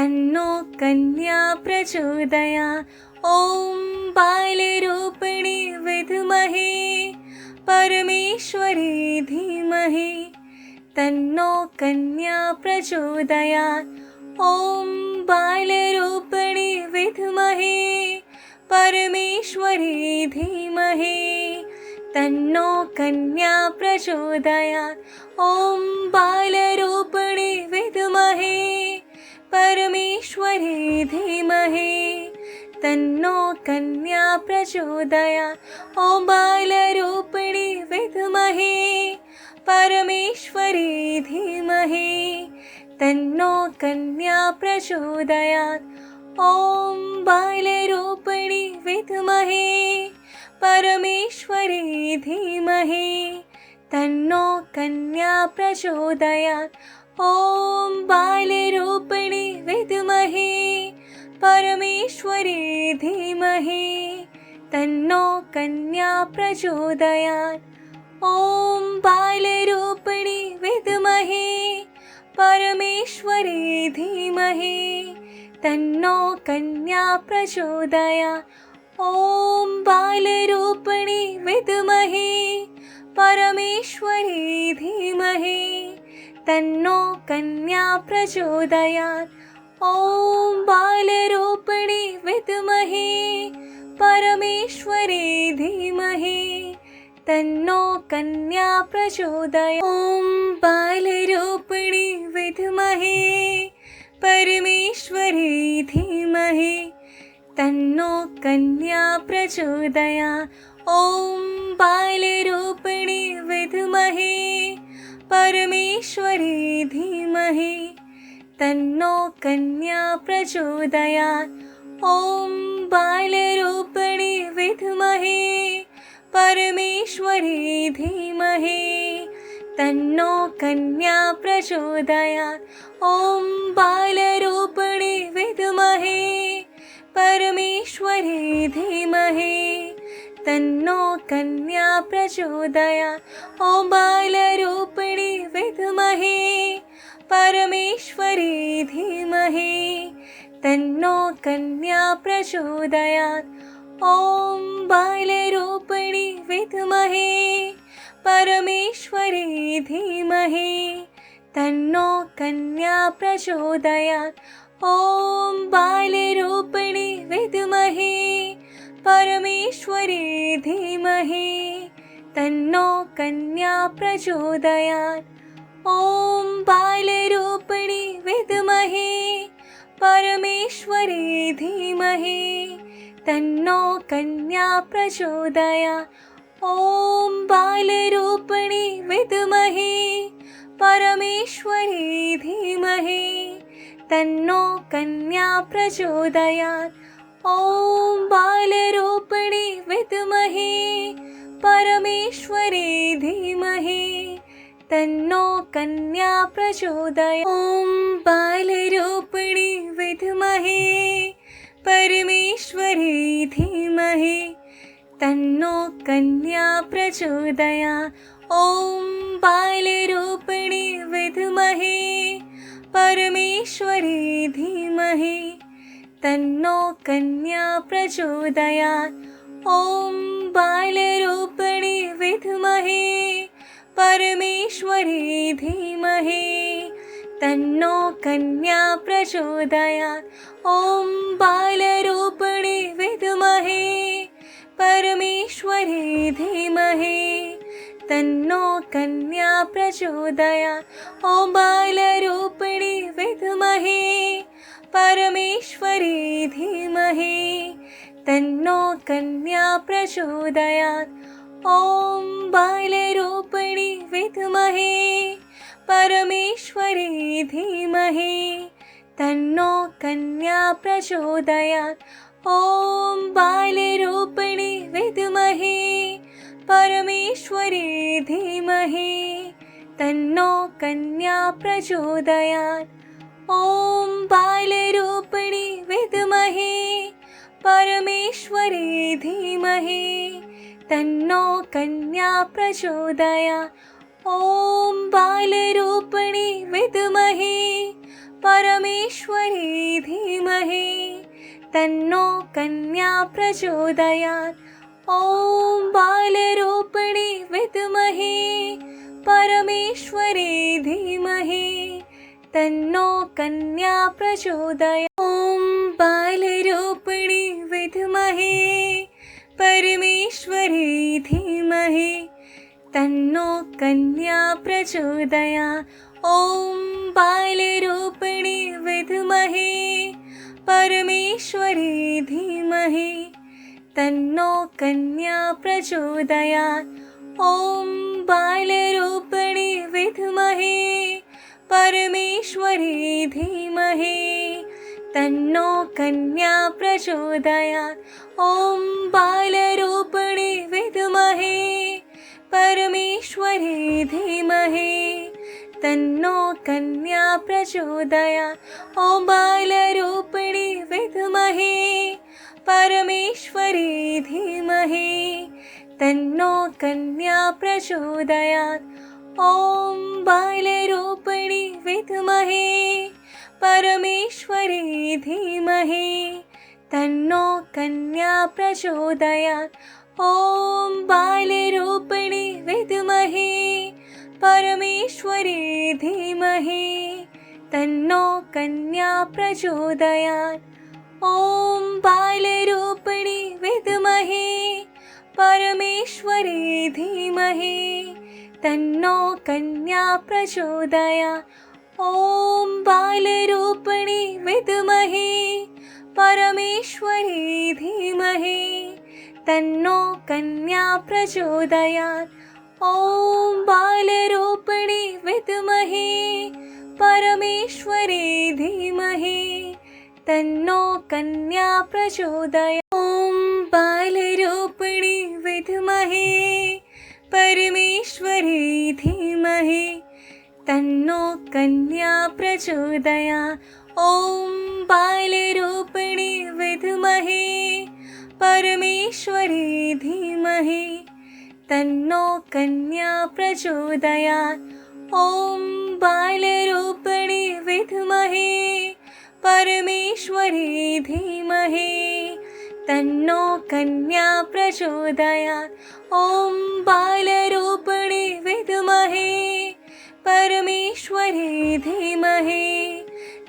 तन्नो कन्या प्रचोदयात्। ॐ बालरूपिणी विद्महे परमेश्वरी धीमहि तन्नो कन्या प्रचोदयात्। ॐ बालरूपिणी विद्महे परमेश्वरी धीमहि तन्नो कन्या प्रचोदयात्। ॐ बालरूपिणी विद्महे परमेश्वरी धीमहि तन्नो कन्या प्रचोदयात्। ॐ बालरूपिणी विद्महे परमेश्वरी धीमहि तन्नो कन्या प्रचोदयात्। ॐ बालरूपिणी विद्महे परमेश्वरी धीमहि तन्नो कन्या प्रचोदयात्। ॐ बालरूपिणी विद्महे परमेश्वरी धीमहि तन्नो कन्या प्रचोदयात्। ॐ बालरूपिणी विद्महे परमेश्वरी धीमहि तन्नो कन्या प्रचोदयात्। ॐ बालरूपिणी विद्महे परमेश्वरी धीमहि तन्नो कन्या प्रचोदयात्। ॐ बालरूपिणी विद्महे परमेश्वरी धीमहि तन्नो कन्या प्रचोदयात्। ॐ बालरूपिणी विद्महे परमेश्वरी धीमहि तन्नो कन्या प्रचोदयात्। ॐ बालरूपिणी विद्महे परमेश्वरी धीमहि तन्नो कन्या प्रचोदयात्। ॐ बालरूपिणी विद्महे परमेश्वरी धीमहि तन्नो कन्या प्रचोदयात्। ॐ बालरूपिणी विद्महे परमेश्वरी धीमहि तन्नो कन्या प्रचोदयात्। ॐ बालरूपिणी विद्महे परमेश्वरी धीमहि तन्नो कन्या प्रचोदयात्। ॐ बालरूपिणी विद्महे परमेश्वरी धीमहि तन्नो कन्या प्रचोदयात्। ॐ बालरूपिणी विद्महे परमेश्वरी धीमहि तन्नो कन्या प्रचोदयात्। ॐ बालरूपिणी विद्महे परमेश्वरी धीमहि तन्नो कन्या प्रचोदयात्। ॐ बालरूपिणी विद्महे परमेश्वरी धीमहि तन्नो कन्या प्रचोदयात्। ॐ बालरूपिणी विद्महे परमेश्वरी धीमहि तन्नो कन्या प्रचोदयात्। ॐ बालरूपिणी विद्महे परमेश्वरी धीमहि तन्नो कन्या प्रचोदयात्। ॐ बालरूपिणी विद्महे परमेश्वरी धीमहि तन्नो कन्या प्रचोदयात्। ॐ बालरूपिणी विद्महे परमेश्वरी धीमहि तन्नो कन्या प्रचोदयात्। ॐ बालरूपिणी विद्महे परमेश्वरी धीमहि तन्नो कन्या प्रचोदयात्। ॐ बालरूपिणी विद्महे परमेश्वरी धीमहि तन्नो कन्या प्रचोदयात्। ॐ बालरूपिणी विद्महे परमेश्वरी धीमहि तन्नो कन्या प्रचोदयात्। ॐ बालरूपिणी विद्महे परमेश्वरी धीमहि तन्नो कन्या प्रचोदयात्। ॐ बालरूपिणी विद्महे परमेश्वरी धीमहि तन्नो कन्या प्रचोदयात्। ॐ बालरूपिणी विद्महे परमेश्वरी धीमहि तन्नो कन्या प्रचोदयात्। ॐ बालरूपिणी विद्महे परमेश्वरी धीमहि तन्नो कन्या प्रचोदयात्। ॐ बालरूपिणी विद्महे परमेश्वरी धीमहि तन्नो कन्या प्रचोदयात्। ॐ बालरूपिणी विद्महे परमेश्वरी धीमहि तन्नो कन्या प्रचोदयात्। ॐ बालरूपिणी विद्महे परमेश्वरी धीमहि तन्नो कन्या प्रचोदयात्। ॐ बालरूपिणी विद्महे परमेश्वरी धीमहि तन्नो कन्या प्रचोदयात्। ॐ बालरूपिणी विद्महे परमेश्वरी धीमहि तन्नो कन्या प्रचोदयात्। ॐ बालरूपिणी विद्महे परमेश्वरी धीमहि तन्नो कन्या प्रचोदयात्। ॐ बालरूपिणी विद्महे परमेश्वरी धीमहि तन्नो कन्या प्रचोदयात्। ॐ बालरूपिणी विद्महे परमेश्वरी धीमहि तन्नो कन्या प्रचोदयात्। ॐ बालरूपिणी विद्महे परमेश्वरी धीमहि तन्नो कन्या प्रचोदयात्। ॐ बालरूपिणी विद्महे परमेश्वरी धीमहि तन्नो कन्या प्रचोदयात्। ॐ बालरूपिणी विद्महे परमेश्वरी धीमहि तन्नो कन्या प्रचोदयात्। ॐ बालरूपिणी विद्महे परमेश्वरी धीमहि तन्नो कन्या प्रचोदयात्। ॐ बालरूपिणी विद्महे परमेश्वरी धीमहि तन्नो कन्या प्रचोदयात्। ॐ बालरूपिणी विद्महे परमेश्वरी धीमहि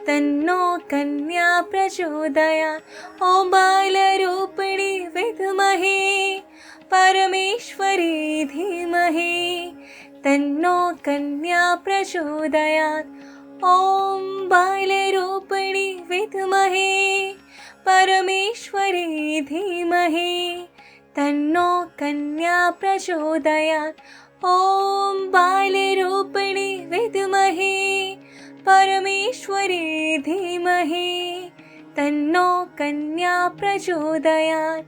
तन्नो कन्या प्रचोदयात्। ॐ बालरूपिणी विद्महे परमेश्वरी धीमहि तन्नो कन्या प्रचोदयात्। ॐ बालरूपिणी विद्महे परमेश्वरी धीमहि तन्नो कन्या प्रचोदयात्। ॐ बालरूपिणी विद्महे परमेश्वरी धीमहि तन्नो कन्या प्रचोदयात्।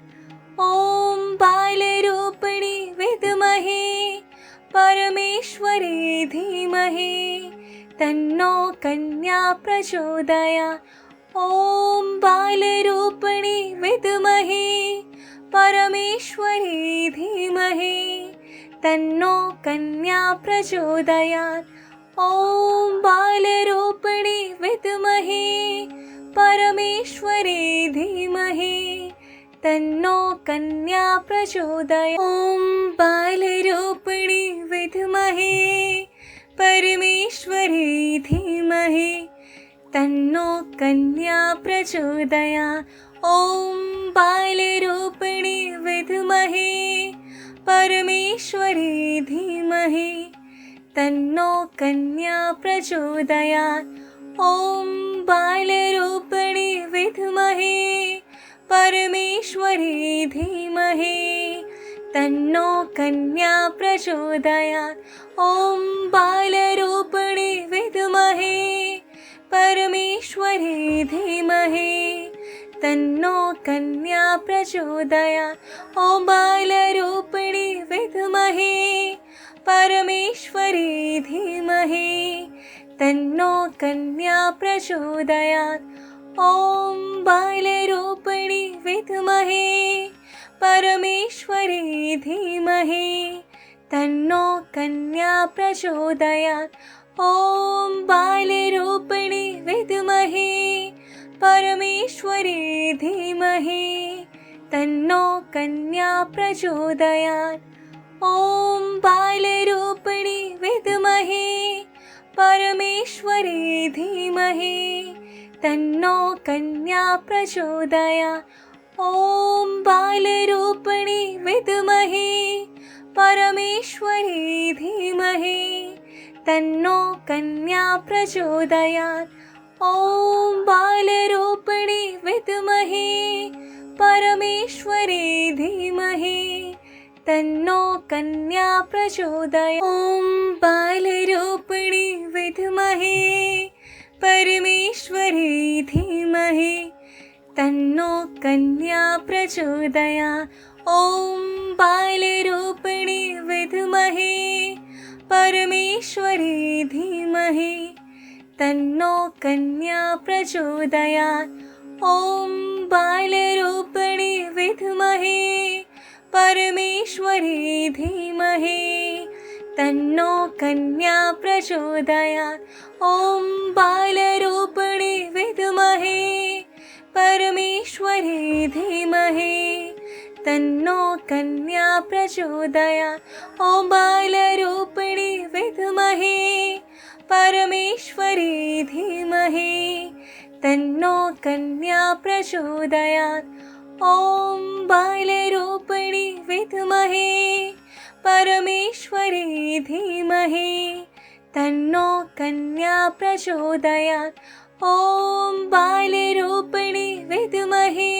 ॐ बालरूपिणी विद्महे परमेश्वरी धीमहि तन्नो कन्या प्रचोदयात्। ॐ बालरूपिणी विद्महे परमेश्वरी धीमहि तन्नो कन्या प्रचोदयात्। ॐ बालरूपिणी विद्महे परमेश्वरी धीमहि तन्नो कन्या प्रचोदयात्। ॐ बालरूपिणी विद्महे परमेश्वरी धीमहि तन्नो कन्या प्रचोदयात्। ॐ बालरूपिणी विद्महे परमेश्वरी धीमहि तन्नो कन्या प्रचोदयात्। ॐ बालरूपिणी विद्महे परमेश्वरी धीमहि तन्नो कन्या प्रचोदयात्। ॐ बालरूपिणी विद्महे परमेश्वरी धीमहि तन्नो कन्या प्रचोदयात्। ॐ बालरूपिणी विद्महे परमेश्वरी धीमहि तन्नो कन्या प्रचोदयात्। ॐ बालरूपिणी विद्महे परमेश्वरी धीमहि तन्नो कन्या प्रचोदयात्। ॐ बालरूपिणी विद्महे परमेश्वरी धीमहि तन्नो कन्या प्रचोदयात्। ॐ बालरूपिणी विद्महे परमेश्वरी धीमहि तन्नो कन्या प्रचोदयात्। ॐ बालरूपिणी विद्महे परमेश्वरी धीमहि तन्नो कन्या प्रचोदयात्। ॐ बालरूपिणी विद्महे परमेश्वरी धीमहि तन्नो कन्या प्रचोदयात्। ॐ बालरूपिणी विद्महे परमेश्वरी धीमहि तन्नो कन्या प्रचोदयात्। ॐ बालरूपिणी विद्महे परमेश्वरी धीमहि तन्नो कन्या प्रचोदयात्। ॐ बालरूपिणी विद्महे परमेश्वरी धीमहि तन्नो कन्या प्रचोदयात्। ॐ बालरूपिणी विद्महे परमेश्वरी धीमहि तन्नो कन्या प्रचोदयात्। ॐ बालरूपिणी विद्महे परमेश्वरी धीमहि तन्नो कन्या प्रचोदयात्। ॐ बालरूपिणी विद्महे परमेश्वरी धीमहि तन्नो कन्या प्रचोदयात्। ॐ बालरूपिणी विद्महे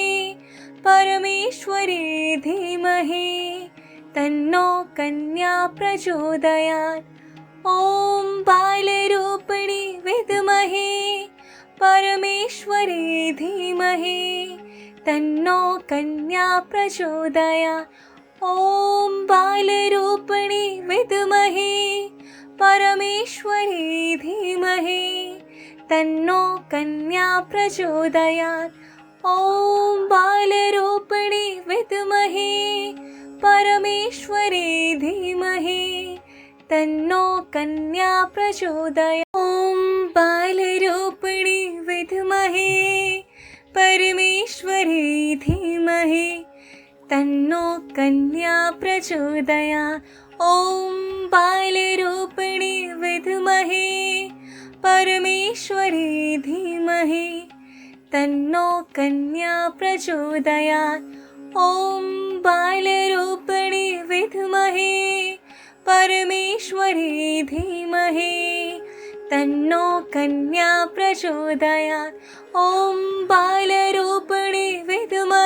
परमेश्वरी धीमहि तन्नो कन्या प्रचोदयात्। ॐ बालरूपिणी विद्महे परमेश्वरी धीमहि तन्नो कन्या प्रचोदयात्। ॐ बालरूपिणी विद्महे परमेश्वरी धीमहि तन्नो कन्या प्रचोदयात्। ॐ बालरूपिणी विद्महे परमेश्वरी धीमहि तन्नो कन्या प्रचोदयात्। ॐ बालरूपिणी विद्महे परमेश्वरी धीमहि तन्नो कन्या प्रचोदयात्। ॐ बालरूपिणी विद्महे परमेश्वरी धीमहि तन्नो कन्या प्रचोदयात्। ॐ बालरूपिणी विद्महे परमेश्वरी धीमहि तन्नो कन्या प्रचोदयात्। ॐ बालरूपिणी विद्महे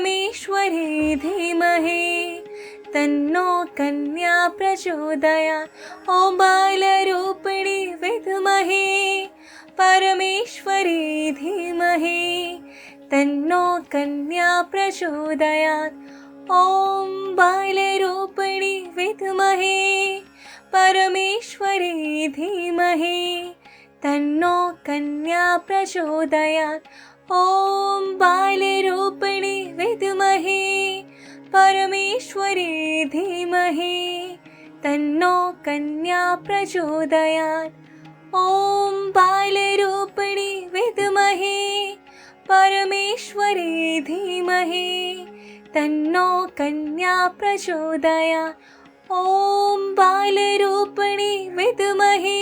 परमेश्वरी धीमहि तन्नो कन्या प्रचोदयात्। ॐ बालरूपिणी विद्महे परमेश्वरी धीमहि तन्नो कन्या प्रचोदयात्। ॐ बालरूपिणी विद्महे परमेश्वरी धीमहि तन्नो कन्या प्रचोदयात्। ॐ बालरूपिणी विद्महे परमेश्वरी धीमहि तन्नो कन्या प्रचोदयात्। ॐ बालरूपिणी विद्महे परमेश्वरी धीमहि तन्नो कन्या प्रचोदयात्। ॐ बालरूपिणी विद्महे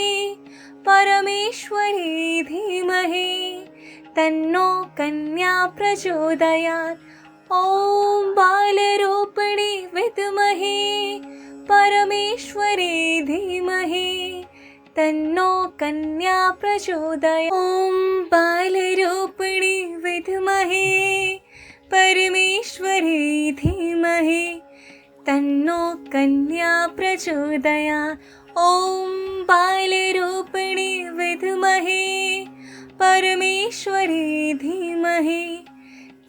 परमेश्वरी धीमहि तन्नो कन्या प्रचोदयात्। ॐ बालरूपिणी विद्महे परमेश्वरी धीमहि तन्नो कन्या प्रचोदयात्। ॐ बालरूपिणी विद्महे परमेश्वरी धीमहि तन्नो कन्या प्रचोदयात्। ॐ बालरूपिणी विद्महे परमेश्वरी धीमहि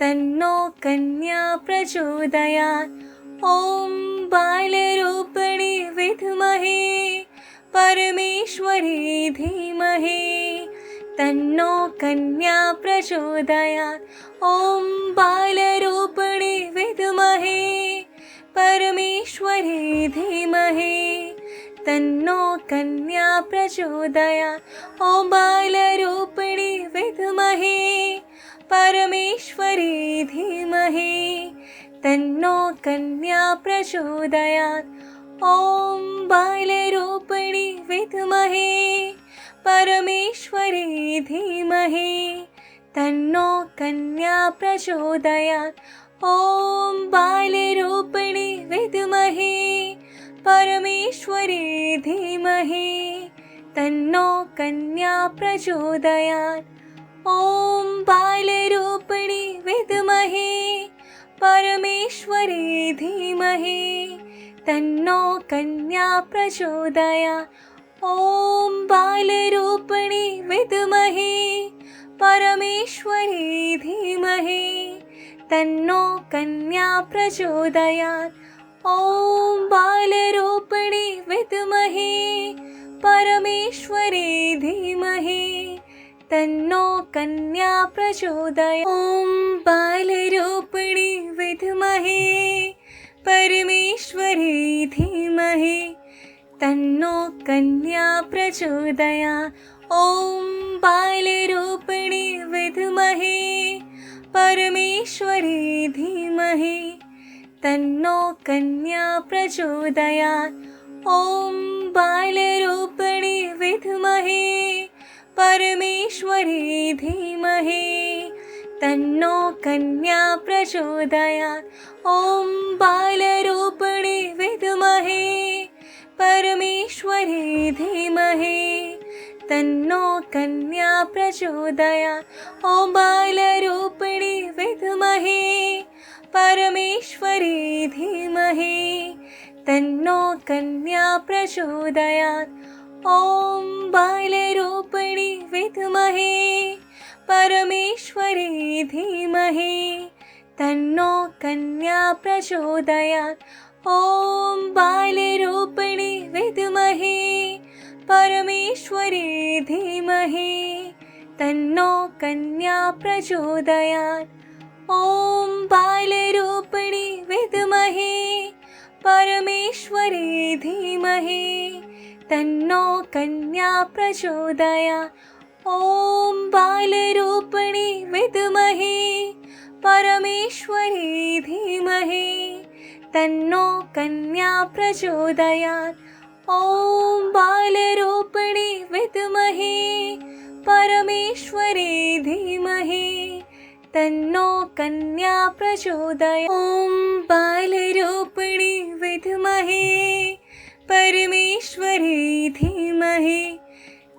तन्नो कन्या प्रचोदयात्। ॐ बालरूपिणी विद्महे परमेश्वरी धीमहि तन्नो कन्या प्रचोदयात्। ॐ बालरूपिणी विद्महे परमेश्वरी धीमहि तन्नो कन्या प्रचोदयात्। ॐ बालरूपिणी विद्महे परमेश्वरी धीमहि तन्नो कन्या प्रचोदयात्। ॐ बालरूपिणी विद्महे परमेश्वरी धीमहि तन्नो कन्या प्रचोदयात्। ॐ बालरूपिणी विद्महे परमेश्वरी धीमहि तन्नो कन्या प्रचोदयात्। ॐ बालरूपिणी विद्महे परमेश्वरी धीमहि तन्नो कन्या प्रचोदयात्। ॐ बालरूपिणी विद्महे परमेश्वरी धीमहि तन्नो कन्या प्रचोदयात्। ॐ बालरूपिणी विद्महे परमेश्वरी धीमहि तन्नो कन्या प्रचोदयात्। ॐ बालरूपिणी विद्महे परमेश्वरी धीमहि तन्नो कन्या प्रचोदयात्। ॐ बालरूपिणी विद्महे परमेश्वरी धीमहि तन्नो कन्या प्रचोदयात्। ॐ बालरूपिणी विद्महे परमेश्वरी धीमहि तन्नो कन्या प्रचोदयात्। ॐ बालरूपिणी विद्महे परमेश्वरी धीमहि तन्नो कन्या प्रचोदयात्। ॐ बालरूपिणी विद्महे परमेश्वरी धीमहि तन्नो कन्या प्रचोदयात्। ॐ बालरूपिणी विद्महे परमेश्वरी धीमहि तन्नो कन्या प्रचोदयात्। ॐ बालरूपिणी विद्महे परमेश्वरी धीमहि तन्नो कन्या प्रचोदयात्। ॐ बालरूपिणी विद्महे परमेश्वरी धीमहि तन्नो कन्या प्रचोदयात्। ॐ बालरूपिणी विद्महे परमेश्वरी धीमहि तन्नो कन्या प्रचोदयात्। ॐ बालरूपिणी विद्महे परमेश्वरी धीमहि तन्नो कन्या प्रचोदयात्। ॐ बालरूपिणी विद्महे परमेश्वरी धीमहि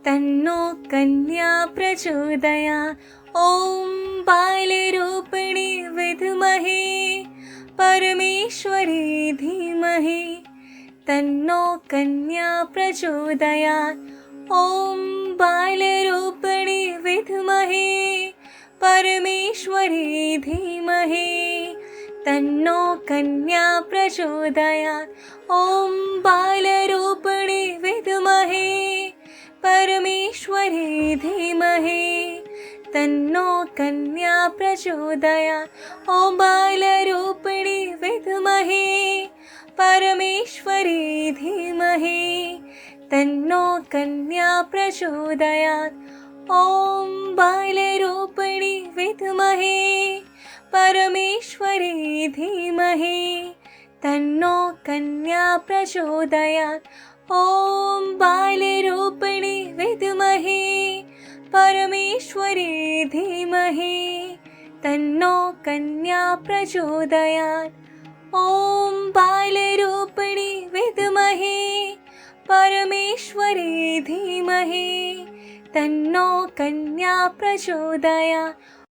तन्नो कन्या प्रचोदयात्। ॐ बालरूपिणी विद्महे परमेश्वरी धीमहि तन्नो कन्या प्रचोदयात्। ॐ बालरूपिणी विद्महे परमेश्वरी धीमहि तन्नो कन्या प्रचोदयात्। ॐ बालरूपिणी विद्महे परमेश्वरी धीमहि तन्नो कन्या प्रचोदयात्। ॐ बालरूपिणी विद्महे परमेश्वरी धीमहि तन्नो कन्या प्रचोदयात्। ॐ बालरूपिणी विद्महे परमेश्वरी धीमहि तन्नो कन्या प्रचोदयात्। ॐ बालरूपिणी विद्महे परमेश्वरी धीमहि तन्नो कन्या प्रचोदयात्। ॐ बालरूपिणी विद्महे परमेश्वरी धीमहि तन्नो कन्या प्रचोदयात्।